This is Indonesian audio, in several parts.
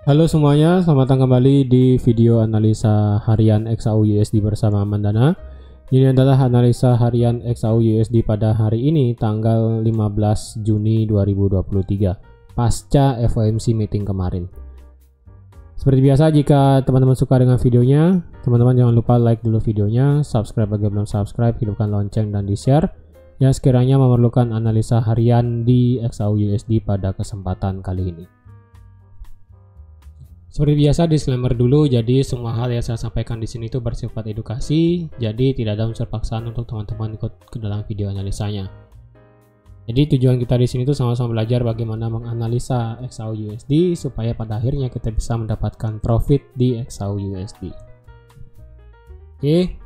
Halo semuanya, selamat datang kembali di video analisa harian XAU USD bersama Mandana. Ini adalah analisa harian XAU USD pada hari ini tanggal 15 Juni 2023 pasca FOMC meeting kemarin. Seperti biasa, jika teman-teman suka dengan videonya, teman-teman jangan lupa like dulu videonya, subscribe bagi belum subscribe, hidupkan lonceng dan di-share yang sekiranya memerlukan analisa harian di XAU USD pada kesempatan kali ini. Seperti biasa, disclaimer dulu, jadi semua hal yang saya sampaikan di sini itu bersifat edukasi, jadi tidak ada unsur paksaan untuk teman-teman ikut ke dalam video analisanya. Jadi tujuan kita di sini itu sama-sama belajar bagaimana menganalisa XAU USD supaya pada akhirnya kita bisa mendapatkan profit di XAU USD. Oke.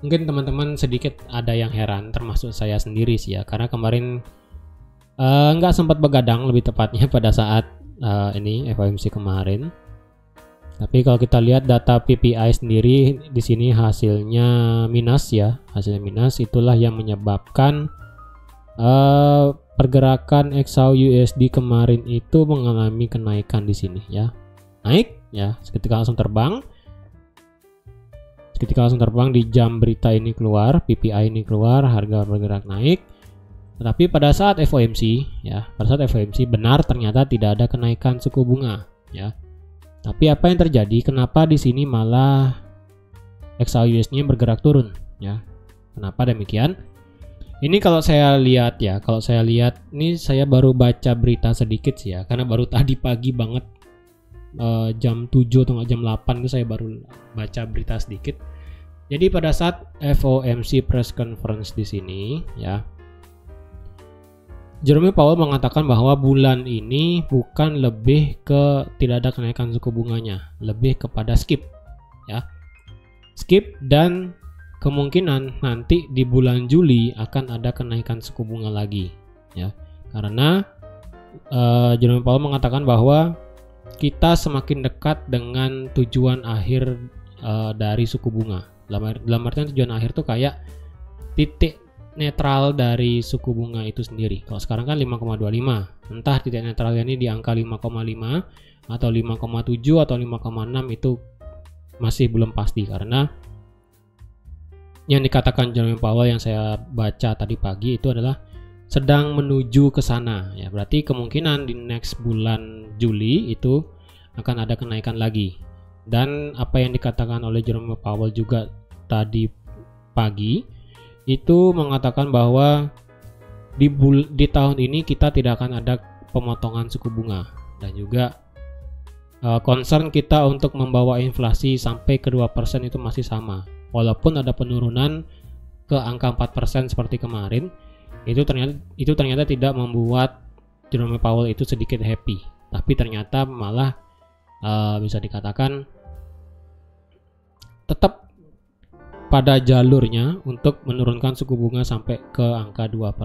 Mungkin teman-teman sedikit ada yang heran, termasuk saya sendiri sih ya, karena kemarin nggak sempat begadang, lebih tepatnya pada saat ini FOMC kemarin. Tapi kalau kita lihat data PPI sendiri di sini hasilnya minus ya, hasilnya minus. Itulah yang menyebabkan pergerakan XAU USD kemarin itu mengalami kenaikan di sini ya, naik ya, seketika langsung terbang. Ketika langsung terbang di jam berita ini keluar, PPI ini keluar, harga bergerak naik. Tetapi pada saat FOMC ya, pada saat FOMC benar ternyata tidak ada kenaikan suku bunga ya. Tapi apa yang terjadi? Kenapa di sini malah XAU USD-nya bergerak turun ya? Kenapa demikian? Ini kalau saya lihat ya, ini saya baru baca berita sedikit sih ya, karena baru tadi pagi banget jam 7 atau jam 8 itu saya baru baca berita sedikit. Jadi pada saat FOMC press conference di sini ya, Jerome Powell mengatakan bahwa bulan ini bukan lebih ke tidak ada kenaikan suku bunganya, lebih kepada skip ya. Skip dan kemungkinan nanti di bulan Juli akan ada kenaikan suku bunga lagi ya. Karena Jerome Powell mengatakan bahwa kita semakin dekat dengan tujuan akhir dari suku bunga. Dalam artian tujuan akhir tuh kayak titik netral dari suku bunga itu sendiri. Kalau sekarang kan 5,25. Entah titik netralnya ini di angka 5,5 atau 5,7 atau 5,6 itu masih belum pasti, karena yang dikatakan Jerome Powell yang saya baca tadi pagi itu adalah sedang menuju ke sana ya. Berarti kemungkinan di next bulan Juli itu akan ada kenaikan lagi. Dan apa yang dikatakan oleh Jerome Powell juga tadi pagi itu mengatakan bahwa di tahun ini kita tidak akan ada pemotongan suku bunga, dan juga concern kita untuk membawa inflasi sampai ke 2% itu masih sama. Walaupun ada penurunan ke angka 4% seperti kemarin, itu ternyata tidak membuat Jerome Powell itu sedikit happy, tapi ternyata malah bisa dikatakan tetap pada jalurnya untuk menurunkan suku bunga sampai ke angka 2%.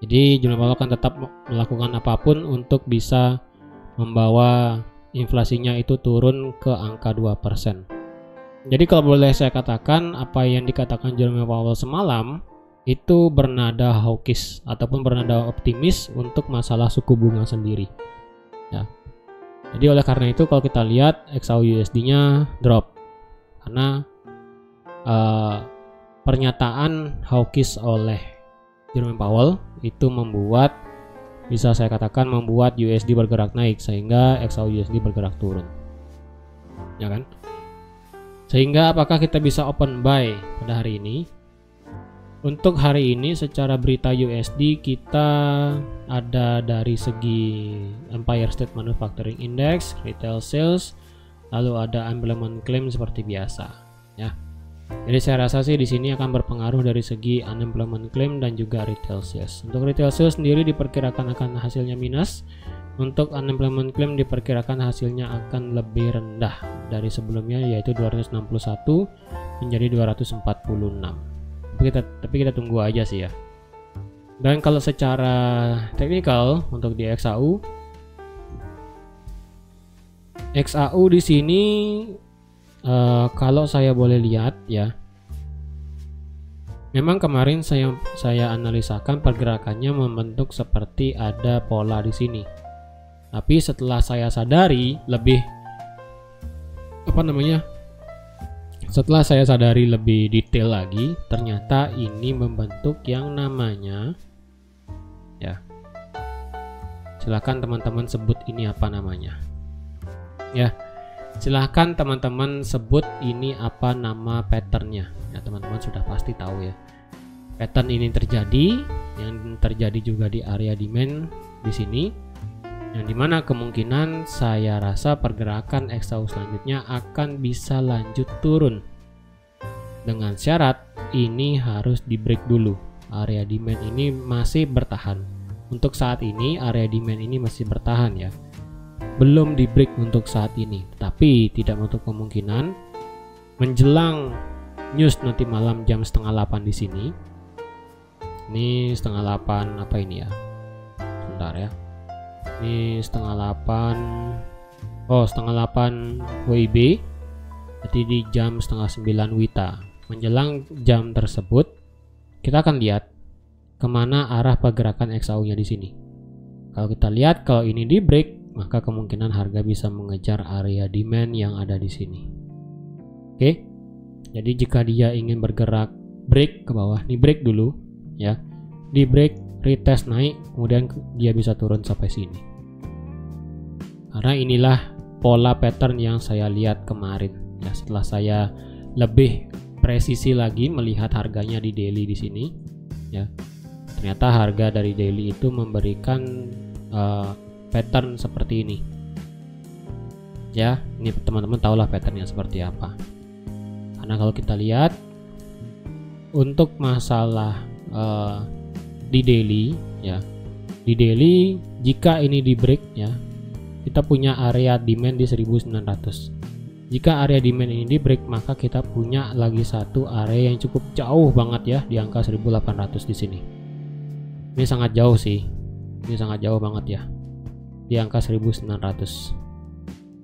Jadi Jerome Powell akan tetap melakukan apapun untuk bisa membawa inflasinya itu turun ke angka 2%. Jadi kalau boleh saya katakan, apa yang dikatakan Jerome Powell semalam itu bernada hawkish ataupun bernada optimis untuk masalah suku bunga sendiri ya. Jadi oleh karena itu kalau kita lihat XAU USD-nya drop karena pernyataan hawkish oleh Jerome Powell itu bisa saya katakan membuat USD bergerak naik, sehingga XAU USD bergerak turun ya kan. Sehingga apakah kita bisa open buy pada hari ini? Untuk hari ini secara berita USD kita ada dari segi Empire State Manufacturing Index, retail sales, lalu ada unemployment claim seperti biasa ya. Jadi saya rasa sih di sini akan berpengaruh dari segi unemployment claim dan juga retail sales. Untuk retail sales sendiri diperkirakan akan hasilnya minus. Untuk unemployment claim diperkirakan hasilnya akan lebih rendah dari sebelumnya, yaitu 261 menjadi 246. Tapi kita tunggu aja sih ya. Dan kalau secara teknikal untuk di XAU di sini kalau saya boleh lihat ya, memang kemarin saya analisakan pergerakannya membentuk seperti ada pola di sini. Tapi setelah saya sadari lebih setelah saya sadari lebih detail lagi, ternyata ini membentuk yang namanya, ya, silahkan teman-teman sebut ini apa namanya, ya, silahkan teman-teman sebut ini apa nama patternnya. Ya, teman-teman sudah pasti tahu ya, pattern ini yang terjadi juga di area demand di sini, yang dimana kemungkinan saya rasa pergerakan XAU selanjutnya akan bisa lanjut turun, dengan syarat ini harus di break dulu. Area demand ini masih bertahan untuk saat ini, area demand ini masih bertahan ya, belum di break untuk saat ini, tapi tidak menutup kemungkinan menjelang news nanti malam jam 7:30 di sini. Ini 7:30 apa ini ya, sebentar ya, ini 7:30 WIB, berarti di jam 8:30 WITA. Menjelang jam tersebut kita akan lihat kemana arah pergerakan XAU nya di sini. Kalau kita lihat, kalau ini di break, maka kemungkinan harga bisa mengejar area demand yang ada di sini. Oke, jadi jika dia ingin bergerak break ke bawah, ini break dulu ya, di break retest naik, kemudian dia bisa turun sampai sini. Karena inilah pola pattern yang saya lihat kemarin ya, setelah saya lebih presisi lagi melihat harganya di daily di sini ya. Ternyata harga dari daily itu memberikan pattern seperti ini. Ya, ini teman-teman tahulah patternnya seperti apa. Karena kalau kita lihat untuk masalah di daily ya, di daily jika ini di break ya, kita punya area demand di 1900. Jika area demand ini di break, maka kita punya lagi satu area yang cukup jauh banget ya, di angka 1800 di sini. Ini sangat jauh sih, ini sangat jauh banget ya, di angka 1900.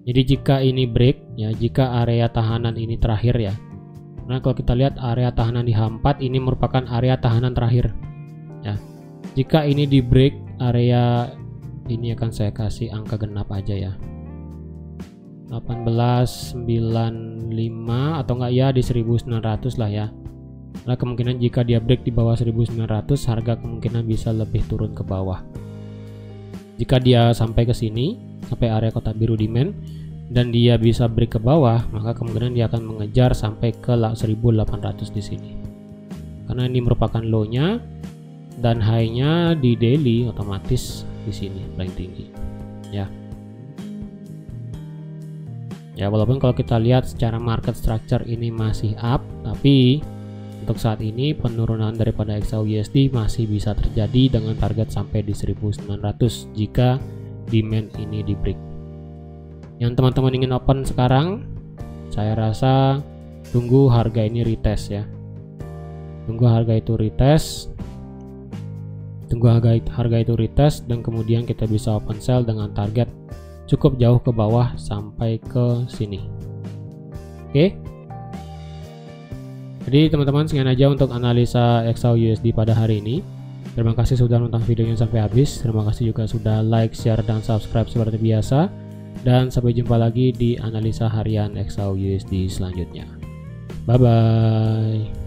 Jadi jika ini break ya, jika area tahanan ini terakhir ya, nah kalau kita lihat area tahanan di H4 ini merupakan area tahanan terakhir ya. Jika ini di break, area ini akan saya kasih angka genap aja ya, 1895 atau enggak ya, di 1900 lah ya. Nah kemungkinan jika dia break di bawah 1900, harga kemungkinan bisa lebih turun ke bawah. Jika dia sampai ke sini, sampai area kotak biru demand, dan dia bisa break ke bawah, maka kemungkinan dia akan mengejar sampai ke 1800 di sini. Karena ini merupakan low-nya dan high-nya di daily, otomatis di sini paling tinggi. Ya. Ya, walaupun kalau kita lihat secara market structure ini masih up, tapi untuk saat ini penurunan daripada XAU USD masih bisa terjadi dengan target sampai di 1900 jika demand ini di break. Yang teman-teman ingin open sekarang, saya rasa tunggu harga ini retest ya. Tunggu harga itu retest. Tunggu harga itu retest dan kemudian kita bisa open sell dengan target cukup jauh ke bawah sampai ke sini. Oke. Jadi teman-teman, sekian aja untuk analisa XAU USD pada hari ini. Terima kasih sudah nonton videonya sampai habis. Terima kasih juga sudah like, share, dan subscribe seperti biasa. Dan sampai jumpa lagi di analisa harian XAU USD selanjutnya. Bye bye.